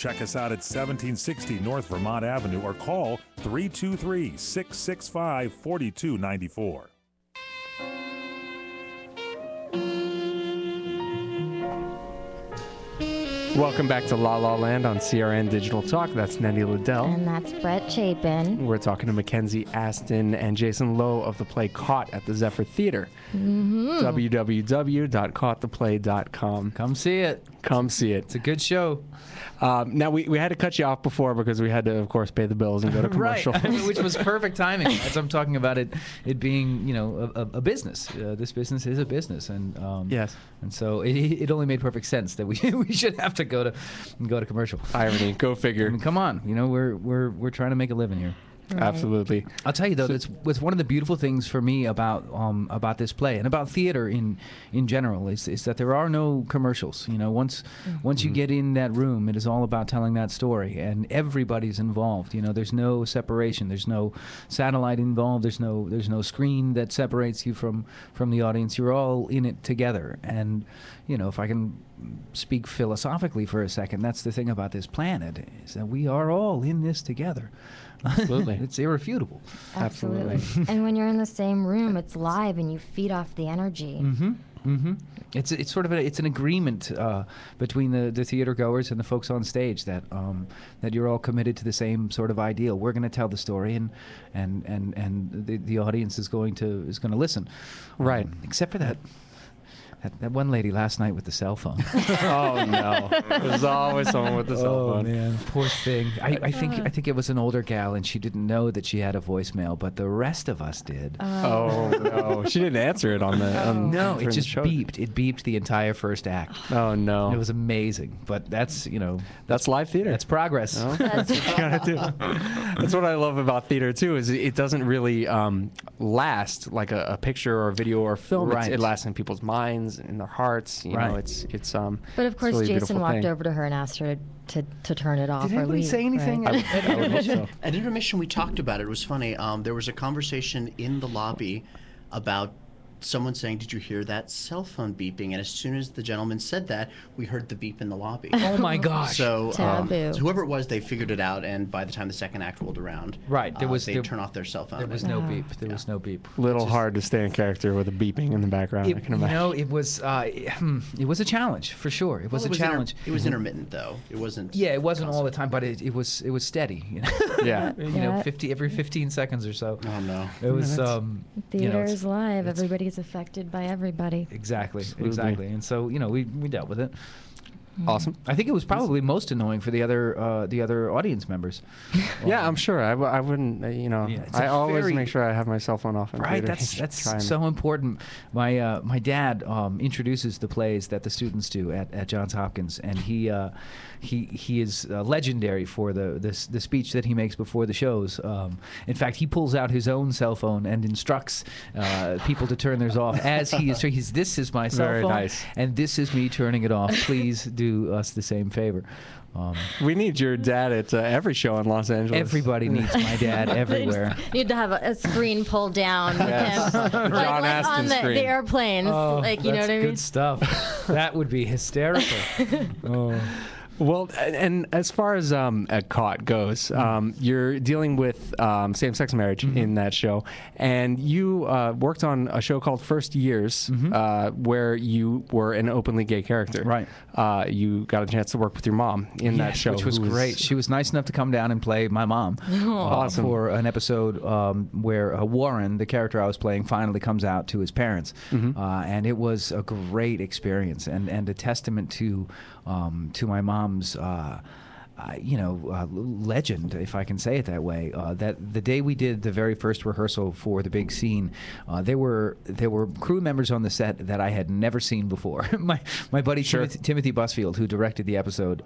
Check us out at 1760 North Vermont Avenue or call 323-665-4294. Welcome back to La La Land on CRN Digital Talk. That's Nettie Liddell. And that's Brett Chapin. We're talking to MacKenzie, Astin, and Jason Lowe of the play Caught at the Zephyr Theater. www.caughttheplay.com. Come see it. Come see it. It's a good show. Now, we had to cut you off before because we had to, of course, pay the bills and go to commercial. Right, which was perfect timing. As I'm talking about it being, a business. This business is a business, and yes, and so it only made perfect sense that we should have to go to commercial. Irony, go figure. I mean, come on, we're trying to make a living here. Right. Absolutely. I'll tell you though, it's one of the beautiful things for me about this play and about theater in general is that there are no commercials. Once you get in that room, it is all about telling that story, and everybody's involved. There's no separation. There's no satellite involved. There's no screen that separates you from the audience. You're all in it together. And if I can speak philosophically for a second, that's the thing about this planet, is that we are all in this together. Absolutely. It's irrefutable. Absolutely. And when you're in the same room, it's live and you feed off the energy. Mm-hmm. Mm-hmm. It's sort of it's an agreement between the theater goers and the folks on stage that you're all committed to the same sort of ideal. We're going to tell the story, and the audience is going to listen. Right. Except for that one lady last night with the cell phone. Oh no! There's always someone with the cell phone. Oh man, poor thing. I think it was an older gal, and she didn't know that she had a voicemail, but the rest of us did. Oh no! She didn't answer it on the. No, it just beeped. It beeped the entire first act. Oh no! It was amazing, but that's that's live theater. That's progress. Oh, that's what you gotta do. That's what I love about theater too. Is it doesn't really last like a picture or a video or a film. Right. It lasts in people's minds, in their hearts. You know, it's But of course, really Jason walked over to her and asked her to turn it off. Did or anybody leave, say anything? Right? I would hope so. At intermission, we talked about it. It was funny. There was a conversation in the lobby about someone saying, "Did you hear that cell phone beeping?" And as soon as the gentleman said that, we heard the beep in the lobby. Oh my gosh! So Taboo. whoever it was, they figured it out, and by the time the second act rolled around, they'd turn off their cell phone. There was no beep. There was no beep. Little hard to stay in character with a beeping in the background. I can imagine. It was a challenge for sure. It was a challenge. It was intermittent though. It wasn't. Yeah, it wasn't all the time, but it was steady. Yeah. Every 15 seconds or so. Oh no. It was. Theater is live. Everybody is affected by everybody. Exactly. And so we dealt with it. Awesome. I think it was probably most annoying for the other audience members. Yeah, I'm sure. I wouldn't. I always make sure I have my cell phone off. Right. That's so important. My dad introduces the plays that the students do at Johns Hopkins, and he is legendary for the speech that he makes before the shows. In fact, he pulls out his own cell phone and instructs people to turn theirs off as he is. This is my cell phone, nice. And this is me turning it off. Please do us the same favor. We need your dad at every show in Los Angeles. Everybody needs my dad everywhere. You need to have a screen pulled down with Yes. him. John like Astin on screen. the airplanes. That's you know what I mean? good stuff. That would be hysterical. Well, and as far as Caught goes, you're dealing with same-sex marriage in that show, and you worked on a show called First Years, where you were an openly gay character. Right. You got a chance to work with your mom in that show, which was great. She was nice enough to come down and play my mom Awesome. for an episode where Warren, the character I was playing, finally comes out to his parents, and it was a great experience and a testament to my mom's legend, if I can say it that way. That the day we did the very first rehearsal for the big scene, there were crew members on the set that I had never seen before. my buddy Timothy Busfield, who directed the episode,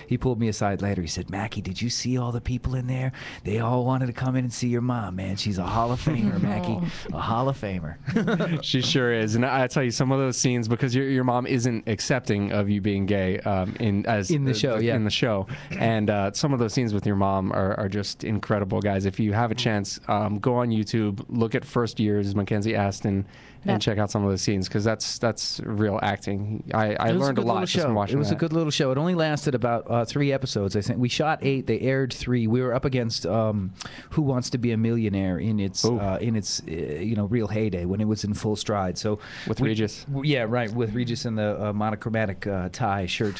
he pulled me aside later. He said, "Mackie, did you see all the people in there? They all wanted to come in and see your mom, man. She's a Hall of Famer, Mackie, a Hall of Famer." She sure is, and I tell you, some of those scenes, because your mom isn't accepting of you being gay in the show, And some of those scenes with your mom are just incredible, guys. If you have a chance, go on YouTube, look at First Years, MacKenzie Astin, and check out some of those scenes, because that's real acting. I learned a lot just from watching It was that. a good little show. It only lasted about 3 episodes. I think we shot 8. They aired 3. We were up against Who Wants to Be a Millionaire in its real heyday, when it was in full stride. So With Regis. Yeah, right. With Regis in the monochromatic tie shirt.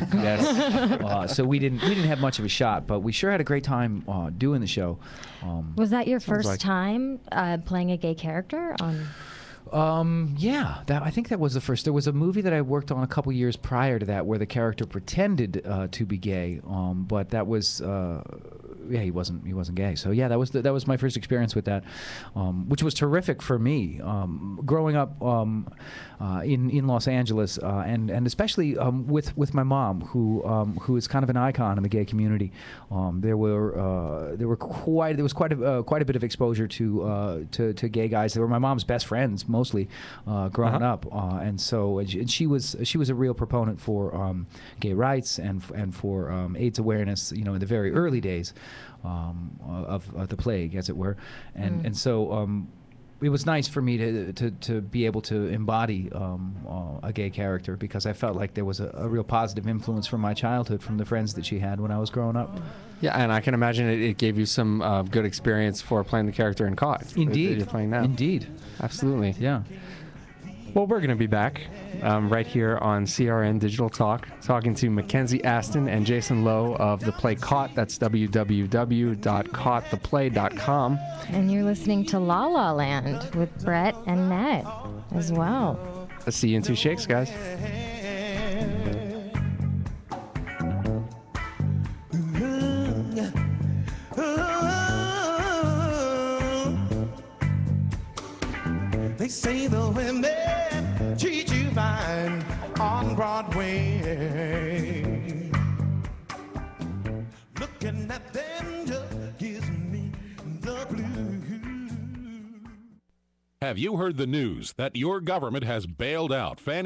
So we didn't have much of a shot, but we sure had a great time doing the show. Was that your first like- time playing a gay character on? Yeah, I think that was the first. There was a movie that I worked on a couple years prior to that where the character pretended to be gay, but that was he wasn't gay. So yeah, that was my first experience with that, which was terrific for me. Growing up in Los Angeles, and especially with my mom, who is kind of an icon in the gay community. There was quite a bit of exposure to gay guys. They were my mom's best friends mostly growing up, and so she was a real proponent for gay rights and for AIDS awareness. In the very early days of the plague, as it were, and so. It was nice for me to be able to embody a gay character, because I felt like there was a real positive influence from my childhood, from the friends that she had when I was growing up. Yeah, and I can imagine it gave you some good experience for playing the character in Caught. Indeed. You're playing now. Indeed. Absolutely. Yeah. Well, we're going to be back right here on CRN Digital Talk, talking to MacKenzie Astin and Jason Lowe of the play Caught. That's www.caughttheplay.com. And you're listening to La La Land with Brett and Nett as well. I'll see you in 2 shakes, guys. They say the women treat you fine on Broadway. Looking at them just gives me the blues. Have you heard the news that your government has bailed out Fannie